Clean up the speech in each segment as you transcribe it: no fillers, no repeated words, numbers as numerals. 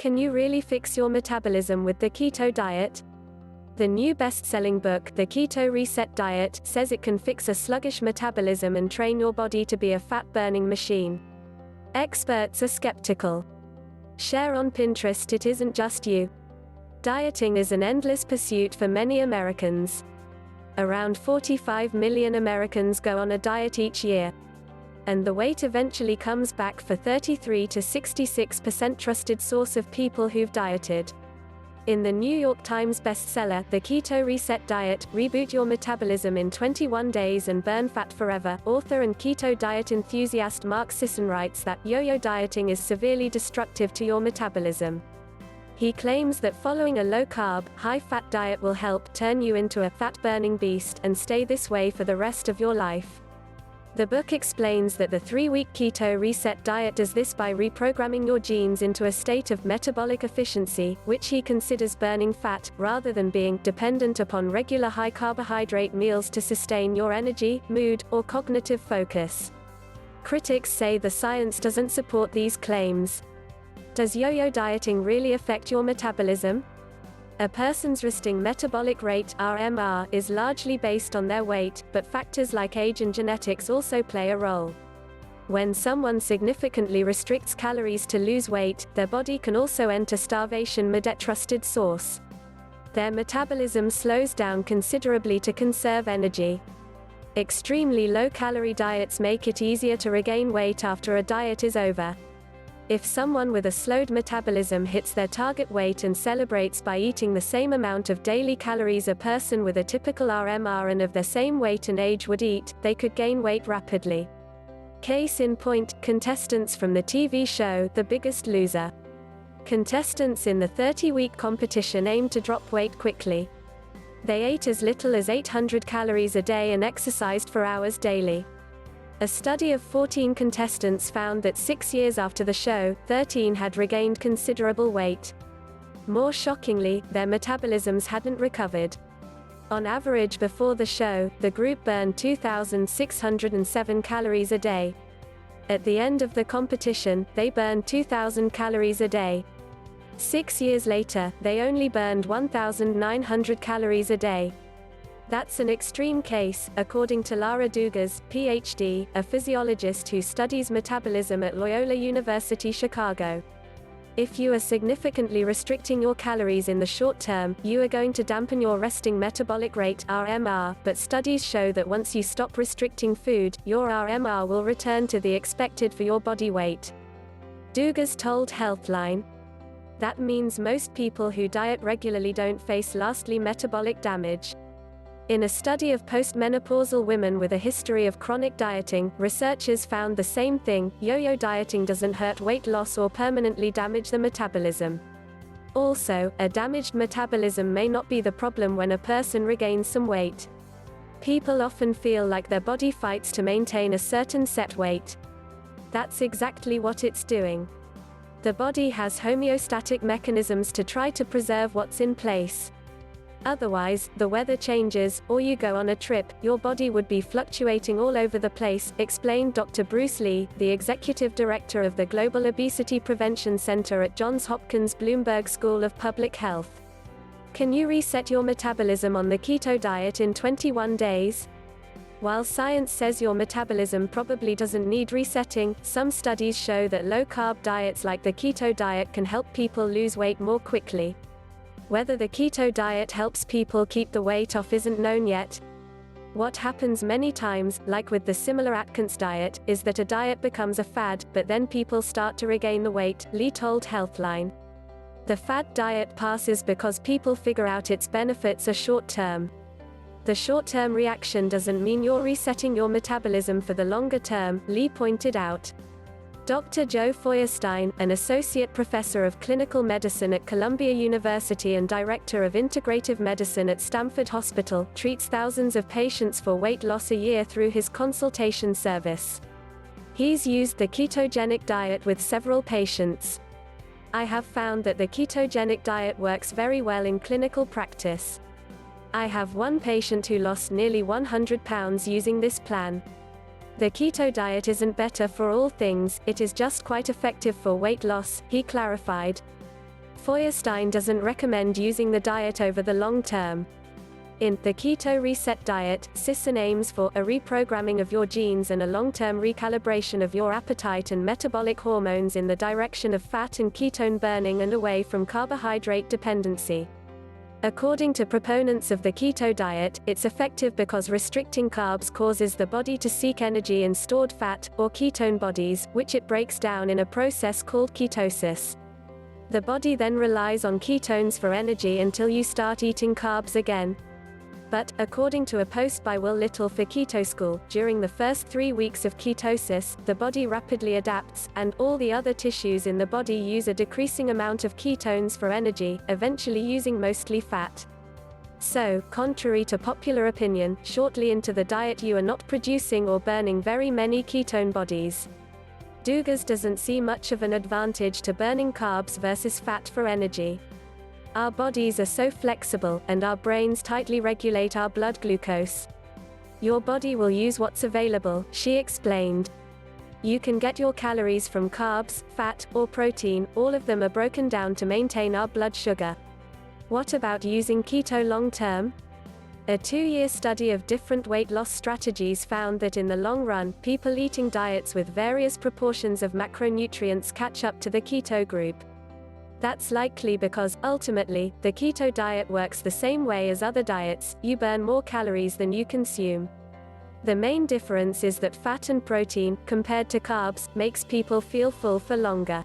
Can you really fix your metabolism with the keto diet? The new best-selling book, The Keto Reset Diet, says it can fix a sluggish metabolism and train your body to be a fat-burning machine. Experts are skeptical. Share on Pinterest it isn't just you. Dieting is an endless pursuit for many Americans. Around 45 million Americans go on a diet each year. And the weight eventually comes back for 33 to 66% trusted source of people who've dieted. In the New York Times bestseller, The Keto Reset Diet, Reboot Your Metabolism in 21 Days and Burn Fat Forever, author and keto diet enthusiast Mark Sisson writes that yo-yo dieting is severely destructive to your metabolism. He claims that following a low-carb, high-fat diet will help turn you into a fat-burning beast and stay this way for the rest of your life. The book explains that the 3-week Keto Reset Diet does this by reprogramming your genes into a state of metabolic efficiency, which he considers burning fat, rather than being dependent upon regular high-carbohydrate meals to sustain your energy, mood, or cognitive focus. Critics say the science doesn't support these claims. Does yo-yo dieting really affect your metabolism? A person's resting metabolic rate (RMR) is largely based on their weight, but factors like age and genetics also play a role. When someone significantly restricts calories to lose weight, their body can also enter starvation mode. Trusted source. Their metabolism slows down considerably to conserve energy. Extremely low-calorie diets make it easier to regain weight after a diet is over. If someone with a slowed metabolism hits their target weight and celebrates by eating the same amount of daily calories a person with a typical RMR and of their same weight and age would eat, they could gain weight rapidly. Case in point, contestants from the TV show The Biggest Loser. Contestants in the 30-week competition aimed to drop weight quickly. They ate as little as 800 calories a day and exercised for hours daily. A study of 14 contestants found that 6 years after the show, 13 had regained considerable weight. More shockingly, their metabolisms hadn't recovered. On average before the show, the group burned 2,607 calories a day. At the end of the competition, they burned 2,000 calories a day. 6 years later, they only burned 1,900 calories a day. That's an extreme case, according to Lara Dugas, Ph.D., a physiologist who studies metabolism at Loyola University Chicago. If you are significantly restricting your calories in the short term, you are going to dampen your resting metabolic rate (RMR), but studies show that once you stop restricting food, your RMR will return to the expected for your body weight. Dugas told Healthline. That means most people who diet regularly don't face lasting metabolic damage. In a study of postmenopausal women with a history of chronic dieting, researchers found the same thing: yo-yo dieting doesn't hurt weight loss or permanently damage the metabolism. Also, a damaged metabolism may not be the problem when a person regains some weight. People often feel like their body fights to maintain a certain set weight. That's exactly what it's doing. The body has homeostatic mechanisms to try to preserve what's in place. Otherwise, the weather changes, or you go on a trip, your body would be fluctuating all over the place, explained Dr. Bruce Lee, the executive director of the Global Obesity Prevention Center at Johns Hopkins Bloomberg School of Public Health. Can you reset your metabolism on the keto diet in 21 days? While science says your metabolism probably doesn't need resetting, some studies show that low-carb diets like the keto diet can help people lose weight more quickly. Whether the keto diet helps people keep the weight off isn't known yet. What happens many times, like with the similar Atkins diet, is that a diet becomes a fad, but then people start to regain the weight, Lee told Healthline. The fad diet passes because people figure out its benefits are short-term. The short-term reaction doesn't mean you're resetting your metabolism for the longer term, Lee pointed out. Dr. Joe Feuerstein, an associate professor of clinical medicine at Columbia University and director of integrative medicine at Stanford Hospital, treats thousands of patients for weight loss a year through his consultation service. He's used the ketogenic diet with several patients. I have found that the ketogenic diet works very well in clinical practice. I have one patient who lost nearly 100 pounds using this plan. The keto diet isn't better for all things, it is just quite effective for weight loss, he clarified. Feuerstein doesn't recommend using the diet over the long term. In the Keto Reset Diet, Sisson aims for a reprogramming of your genes and a long-term recalibration of your appetite and metabolic hormones in the direction of fat and ketone burning and away from carbohydrate dependency. According to proponents of the keto diet, it's effective because restricting carbs causes the body to seek energy in stored fat, or ketone bodies, which it breaks down in a process called ketosis. The body then relies on ketones for energy until you start eating carbs again. But, according to a post by Will Little for Keto School, during the first 3 weeks of ketosis, the body rapidly adapts, and all the other tissues in the body use a decreasing amount of ketones for energy, eventually using mostly fat. So, contrary to popular opinion, shortly into the diet you are not producing or burning very many ketone bodies. Dugas doesn't see much of an advantage to burning carbs versus fat for energy. Our bodies are so flexible, and our brains tightly regulate our blood glucose. Your body will use what's available, she explained. You can get your calories from carbs, fat, or protein, all of them are broken down to maintain our blood sugar. What about using keto long term? A 2-year study of different weight loss strategies found that in the long run, people eating diets with various proportions of macronutrients catch up to the keto group. That's likely because, ultimately, the keto diet works the same way as other diets: you burn more calories than you consume. The main difference is that fat and protein, compared to carbs, makes people feel full for longer.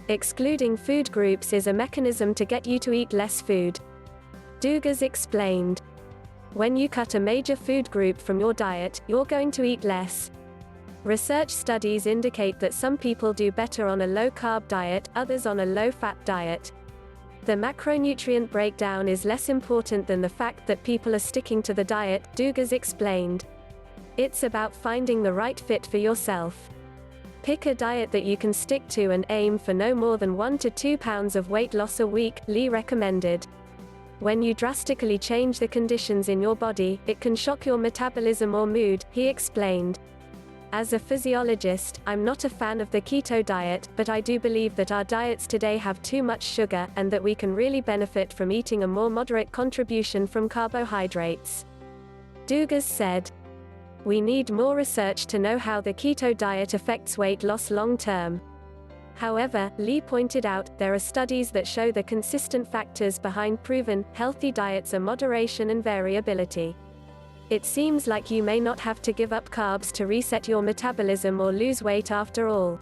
Excluding food groups is a mechanism to get you to eat less food. Dugas explained. When you cut a major food group from your diet, you're going to eat less. Research studies indicate that some people do better on a low-carb diet, others on a low-fat diet. The macronutrient breakdown is less important than the fact that people are sticking to the diet, Dugas explained. It's about finding the right fit for yourself. Pick a diet that you can stick to and aim for no more than 1 to 2 pounds of weight loss a week, Lee recommended. When you drastically change the conditions in your body, it can shock your metabolism or mood, he explained. As a physiologist, I'm not a fan of the keto diet, but I do believe that our diets today have too much sugar, and that we can really benefit from eating a more moderate contribution from carbohydrates. Dugas said. We need more research to know how the keto diet affects weight loss long term. However, Lee pointed out, there are studies that show the consistent factors behind proven, healthy diets are moderation and variability. It seems like you may not have to give up carbs to reset your metabolism or lose weight after all.